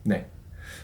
네.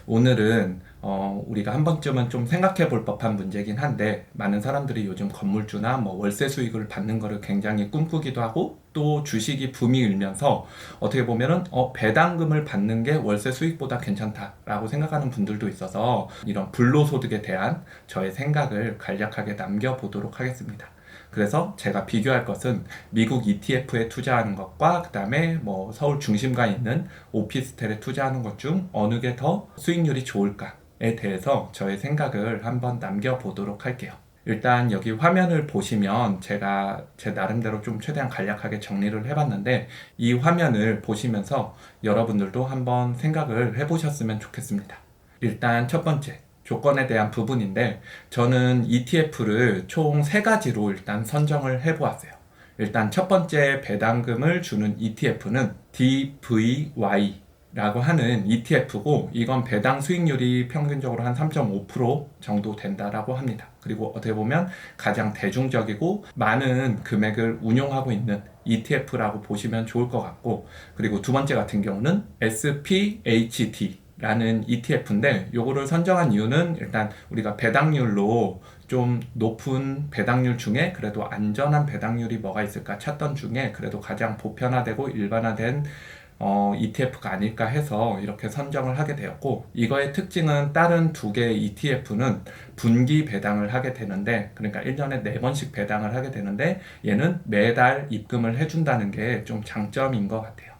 오늘은 우리가 한 번쯤은 좀 생각해 볼 법한 문제긴 한데, 많은 사람들이 요즘 건물주나 뭐 월세 수익을 받는 거를 굉장히 꿈꾸기도 하고, 또 주식이 붐이 일면서 어떻게 보면은 배당금을 받는 게 월세 수익보다 괜찮다라고 생각하는 분들도 있어서, 이런 불로소득에 대한 저의 생각을 간략하게 남겨보도록 하겠습니다. 그래서 제가 비교할 것은 미국 ETF에 투자하는 것과 그 다음에 뭐 서울 중심가에 있는 오피스텔에 투자하는 것 중 어느 게 더 수익률이 좋을까에 대해서 저의 생각을 한번 남겨보도록 할게요. 일단 여기 화면을 보시면 제가 제 나름대로 좀 최대한 간략하게 정리를 해봤는데, 이 화면을 보시면서 여러분들도 한번 생각을 해보셨으면 좋겠습니다. 일단 첫 번째, 조건에 대한 부분인데, 저는 ETF를 총 3가지로 일단 선정을 해보았어요. 일단 첫 번째 배당금을 주는 ETF는 DVY 라고 하는 ETF고, 이건 배당 수익률이 평균적으로 한 3.5% 정도 된다라고 합니다. 그리고 어떻게 보면 가장 대중적이고 많은 금액을 운용하고 있는 ETF라고 보시면 좋을 것 같고, 그리고 두 번째 같은 경우는 SPHD 라는 ETF인데, 요거를 선정한 이유는 일단 우리가 배당률로 좀 높은 배당률 중에 그래도 안전한 배당률이 뭐가 있을까 찾던 중에 그래도 가장 보편화되고 일반화된 ETF가 아닐까 해서 이렇게 선정을 하게 되었고, 이거의 특징은 다른 두 개의 ETF는 분기 배당을 하게 되는데, 그러니까 1년에 4번씩 배당을 하게 되는데, 얘는 매달 입금을 해준다는 게 좀 장점인 것 같아요.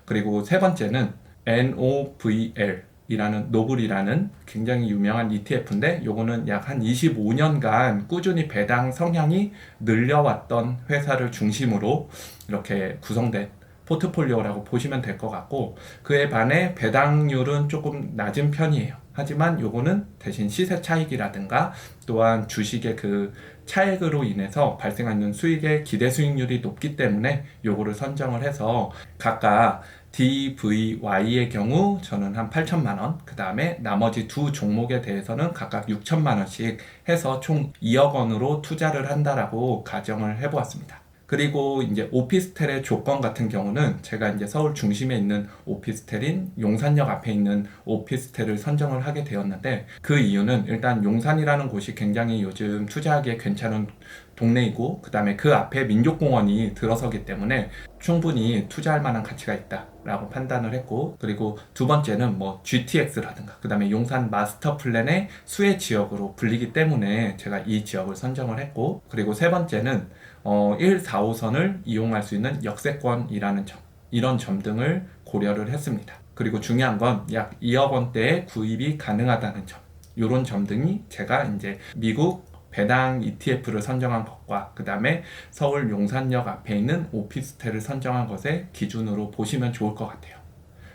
그리고 세 번째는 NOVL 이라는 노블이라는 굉장히 유명한 ETF인데, 요거는 약 한 25년간 꾸준히 배당 성향이 늘려왔던 회사를 중심으로 이렇게 구성된 포트폴리오라고 보시면 될 것 같고, 그에 반해 배당률은 조금 낮은 편이에요. 하지만 요거는 대신 시세 차익이라든가 또한 주식의 그 차익으로 인해서 발생하는 수익의 기대 수익률이 높기 때문에 요거를 선정을 해서, 각각 DVY의 경우 저는 한 8천만 원, 그 다음에 나머지 두 종목에 대해서는 각각 6천만 원씩 해서 총 2억 원으로 투자를 한다라고 가정을 해보았습니다. 그리고 이제 오피스텔의 조건 같은 경우는 제가 이제 서울 중심에 있는 오피스텔인 용산역 앞에 있는 오피스텔을 선정을 하게 되었는데, 그 이유는 일단 용산이라는 곳이 굉장히 요즘 투자하기에 괜찮은 동네이고, 그 다음에 그 앞에 민족공원이 들어서기 때문에 충분히 투자할 만한 가치가 있다라고 판단을 했고, 그리고 두 번째는 뭐 GTX라든가 그 다음에 용산 마스터 플랜의 수혜 지역으로 불리기 때문에 제가 이 지역을 선정을 했고, 그리고 세 번째는 1, 4호선을 이용할 수 있는 역세권이라는 점, 이런 점 등을 고려를 했습니다. 그리고 중요한 건 약 2억 원대의 구입이 가능하다는 점, 이런 점 등이 제가 이제 미국 배당 ETF를 선정한 것과 그 다음에 서울 용산역 앞에 있는 오피스텔을 선정한 것의 기준으로 보시면 좋을 것 같아요.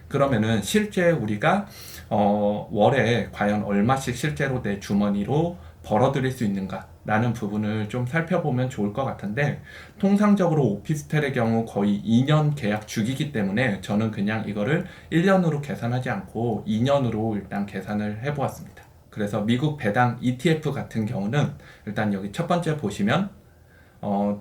그러면은 실제 우리가 월에 과연 얼마씩 실제로 내 주머니로 벌어들일 수 있는가 라는 부분을 좀 살펴보면 좋을 것 같은데, 통상적으로 오피스텔의 경우 거의 2년 계약 주기이기 때문에 저는 그냥 이거를 1년으로 계산하지 않고 2년으로 일단 계산을 해보았습니다. 그래서 미국 배당 ETF 같은 경우는 일단 여기 첫 번째 보시면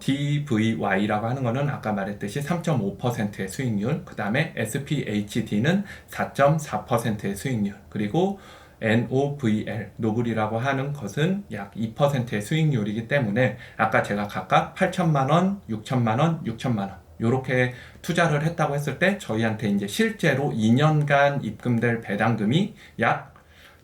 DVY라고 하는 거는 아까 말했듯이 3.5%의 수익률, 그 다음에 SPHD는 4.4%의 수익률, 그리고 NOVL, 노블이라고 하는 것은 약 2%의 수익률이기 때문에 아까 제가 각각 8천만 원, 6천만 원, 6천만 원 요렇게 투자를 했다고 했을 때 저희한테 이제 실제로 2년간 입금될 배당금이 약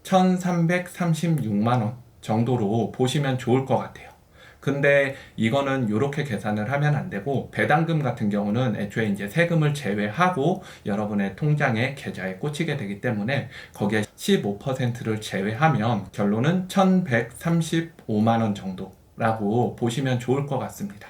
1,336만 원 정도로 보시면 좋을 것 같아요. 근데 이거는 이렇게 계산을 하면 안 되고, 배당금 같은 경우는 애초에 이제 세금을 제외하고 여러분의 통장에 계좌에 꽂히게 되기 때문에 거기에 15%를 제외하면 결론은 1,135만 원 정도라고 보시면 좋을 것 같습니다.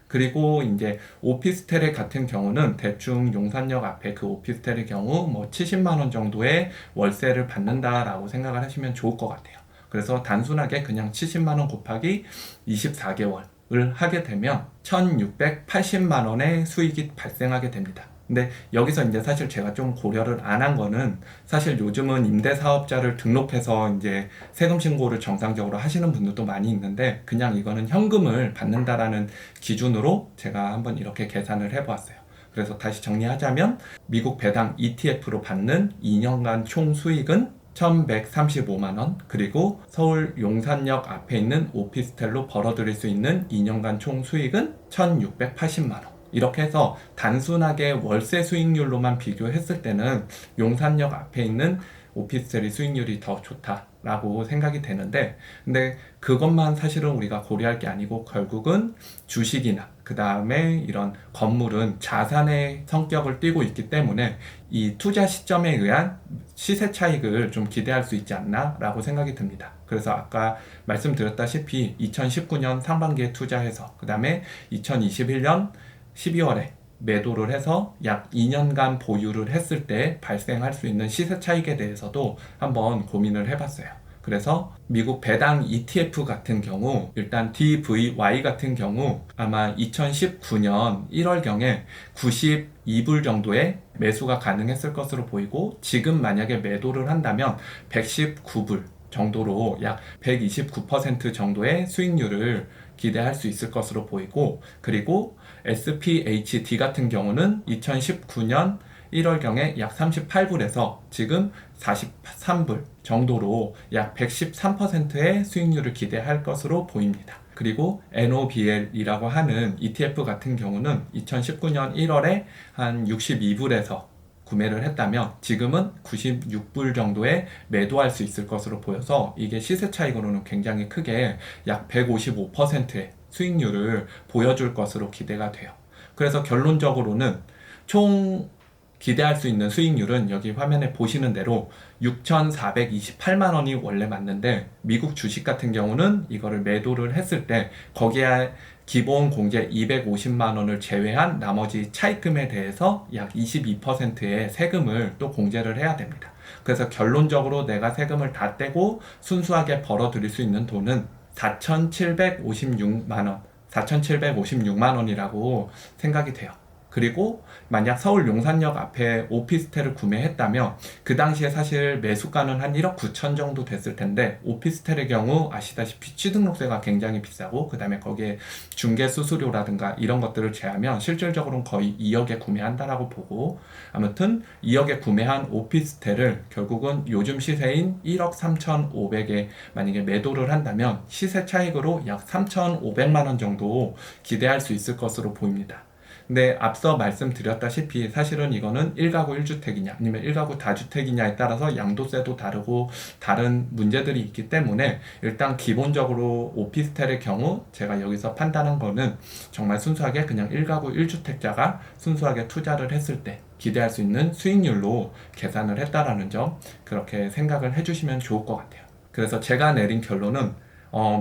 그리고 이제 오피스텔의 같은 경우는 대충 용산역 앞에 그 오피스텔의 경우 뭐 70만 원 정도의 월세를 받는다라고 생각을 하시면 좋을 것 같아요. 그래서 단순하게 그냥 70만 원 곱하기 24개월을 하게 되면 1,680만 원의 수익이 발생하게 됩니다. 근데 여기서 이제 사실 제가 좀 고려를 안 한 거는, 사실 요즘은 임대사업자를 등록해서 이제 세금 신고를 정상적으로 하시는 분들도 많이 있는데, 그냥 이거는 현금을 받는다라는 기준으로 제가 한번 이렇게 계산을 해보았어요. 그래서 다시 정리하자면 미국 배당 ETF로 받는 2년간 총 수익은 1135만 원, 그리고 서울 용산역 앞에 있는 오피스텔로 벌어들일 수 있는 2년간 총 수익은 1680만 원. 이렇게 해서 단순하게 월세 수익률로만 비교했을 때는 용산역 앞에 있는 오피스텔이 수익률이 더 좋다라고 생각이 되는데, 근데 그것만 사실은 우리가 고려할 게 아니고 결국은 주식이나 그 다음에 이런 건물은 자산의 성격을 띠고 있기 때문에 이 투자 시점에 의한 시세 차익을 좀 기대할 수 있지 않나 라고 생각이 듭니다. 그래서 아까 말씀드렸다시피 2019년 상반기에 투자해서 그 다음에 2021년 12월에 매도를 해서 약 2년간 보유를 했을 때 발생할 수 있는 시세 차익에 대해서도 한번 고민을 해봤어요. 그래서 미국 배당 ETF 같은 경우, 일단 DVY 같은 경우 아마 2019년 1월경에 92불 정도의 매수가 가능했을 것으로 보이고, 지금 만약에 매도를 한다면 119불 정도로 약 129% 정도의 수익률을 기대할 수 있을 것으로 보이고, 그리고 SPHD 같은 경우는 2019년 1월경에 약 38불에서 지금 43불 정도로 약 113%의 수익률을 기대할 것으로 보입니다. 그리고 NOBL이라고 하는 ETF 같은 경우는 2019년 1월에 한 62불에서 구매를 했다면 지금은 96불 정도에 매도할 수 있을 것으로 보여서 이게 시세 차익으로는 굉장히 크게 약 155%의 수익률을 보여줄 것으로 기대가 돼요. 그래서 결론적으로는 총 기대할 수 있는 수익률은 여기 화면에 보시는 대로 6,428만 원이 원래 맞는데, 미국 주식 같은 경우는 이거를 매도를 했을 때 거기에 기본 공제 250만 원을 제외한 나머지 차입금에 대해서 약 22%의 세금을 또 공제를 해야 됩니다. 그래서 결론적으로 내가 세금을 다 떼고 순수하게 벌어들일 수 있는 돈은 4,756만 원, 4,756만 원이라고 생각이 돼요. 그리고 만약 서울 용산역 앞에 오피스텔을 구매했다면 그 당시에 사실 매수가는 한 1억 9천 정도 됐을 텐데, 오피스텔의 경우 아시다시피 취등록세가 굉장히 비싸고 그 다음에 거기에 중개 수수료라든가 이런 것들을 제하면 실질적으로는 거의 2억에 구매한다라고 보고, 아무튼 2억에 구매한 오피스텔을 결국은 요즘 시세인 1억 3,500에 만약에 매도를 한다면 시세 차익으로 약 3,500만 원 정도 기대할 수 있을 것으로 보입니다. 근데 앞서 말씀드렸다시피 사실은 이거는 1가구 1주택이냐 아니면 1가구 다주택이냐에 따라서 양도세도 다르고 다른 문제들이 있기 때문에, 일단 기본적으로 오피스텔의 경우 제가 여기서 판단한 거는 정말 순수하게 그냥 1가구 1주택자가 순수하게 투자를 했을 때 기대할 수 있는 수익률로 계산을 했다라는 점, 그렇게 생각을 해주시면 좋을 것 같아요. 그래서 제가 내린 결론은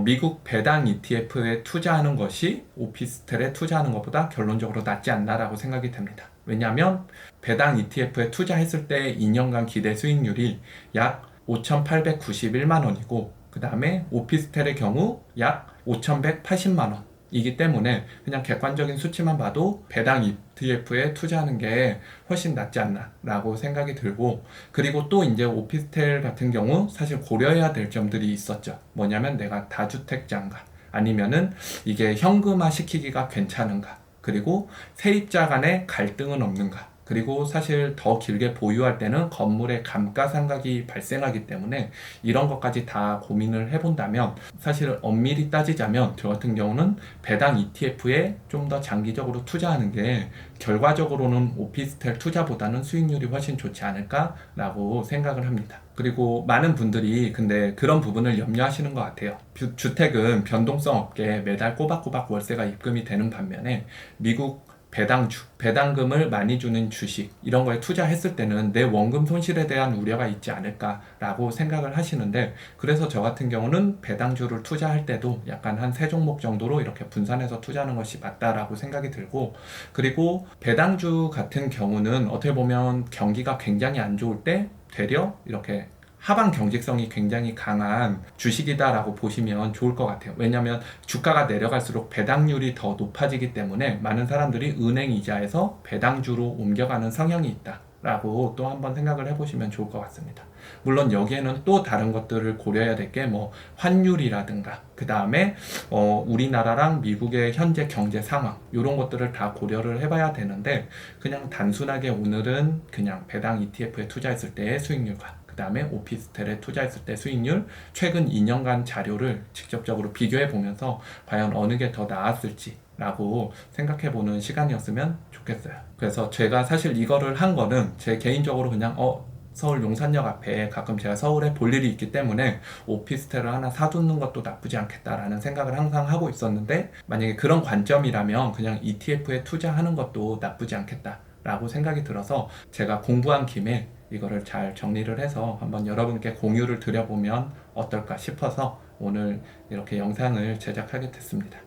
미국 배당 ETF에 투자하는 것이 오피스텔에 투자하는 것보다 결론적으로 낫지 않나라고 생각이 됩니다. 왜냐하면 배당 ETF에 투자했을 때 2년간 기대 수익률이 약 5,891만 원이고, 그 다음에 오피스텔의 경우 약 5,180만 원 이기 때문에 그냥 객관적인 수치만 봐도 배당 ETF에 투자하는 게 훨씬 낫지 않나 라고 생각이 들고, 그리고 또 이제 오피스텔 같은 경우 사실 고려해야 될 점들이 있었죠. 뭐냐면 내가 다주택자인가, 아니면은 이게 현금화 시키기가 괜찮은가, 그리고 세입자 간의 갈등은 없는가, 그리고 사실 더 길게 보유할 때는 건물의 감가상각이 발생하기 때문에 이런 것까지 다 고민을 해본다면 사실 엄밀히 따지자면 저 같은 경우는 배당 ETF에 좀 더 장기적으로 투자하는 게 결과적으로는 오피스텔 투자보다는 수익률이 훨씬 좋지 않을까라고 생각을 합니다. 그리고 많은 분들이 근데 그런 부분을 염려하시는 것 같아요. 주택은 변동성 없게 매달 꼬박꼬박 월세가 입금이 되는 반면에 미국 배당금을 많이 주는 주식 이런 거에 투자했을 때는 내 원금 손실에 대한 우려가 있지 않을까라고 생각을 하시는데, 그래서 저 같은 경우는 배당주를 투자할 때도 약간 한 3종목 정도로 이렇게 분산해서 투자하는 것이 맞다라고 생각이 들고, 그리고 배당주 같은 경우는 어떻게 보면 경기가 굉장히 안 좋을 때 되려 이렇게 하방 경직성이 굉장히 강한 주식이다라고 보시면 좋을 것 같아요. 왜냐하면 주가가 내려갈수록 배당률이 더 높아지기 때문에 많은 사람들이 은행 이자에서 배당주로 옮겨가는 성향이 있다 라고 또 한번 생각을 해보시면 좋을 것 같습니다. 물론 여기에는 또 다른 것들을 고려해야 될 게 뭐 환율이라든가 그 다음에 우리나라랑 미국의 현재 경제 상황 이런 것들을 다 고려를 해봐야 되는데 그냥 단순하게 오늘은 그냥 배당 ETF에 투자했을 때의 수익률과 그 다음에 오피스텔에 투자했을 때 수익률 최근 2년간 자료를 직접적으로 비교해 보면서 과연 어느 게 더 나았을지 라고 생각해 보는 시간이었으면 좋겠어요. 그래서 제가 사실 이거를 한 거는 제 개인적으로 그냥 서울 용산역 앞에 가끔 제가 서울에 볼 일이 있기 때문에 오피스텔을 하나 사두는 것도 나쁘지 않겠다라는 생각을 항상 하고 있었는데 만약에 그런 관점이라면 그냥 ETF에 투자하는 것도 나쁘지 않겠다라고 생각이 들어서 제가 공부한 김에 이거를 잘 정리를 해서 한번 여러분께 공유를 드려보면 어떨까 싶어서 오늘 이렇게 영상을 제작하게 됐습니다.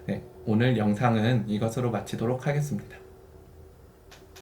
네, 오늘 영상은 이것으로 마치도록 하겠습니다.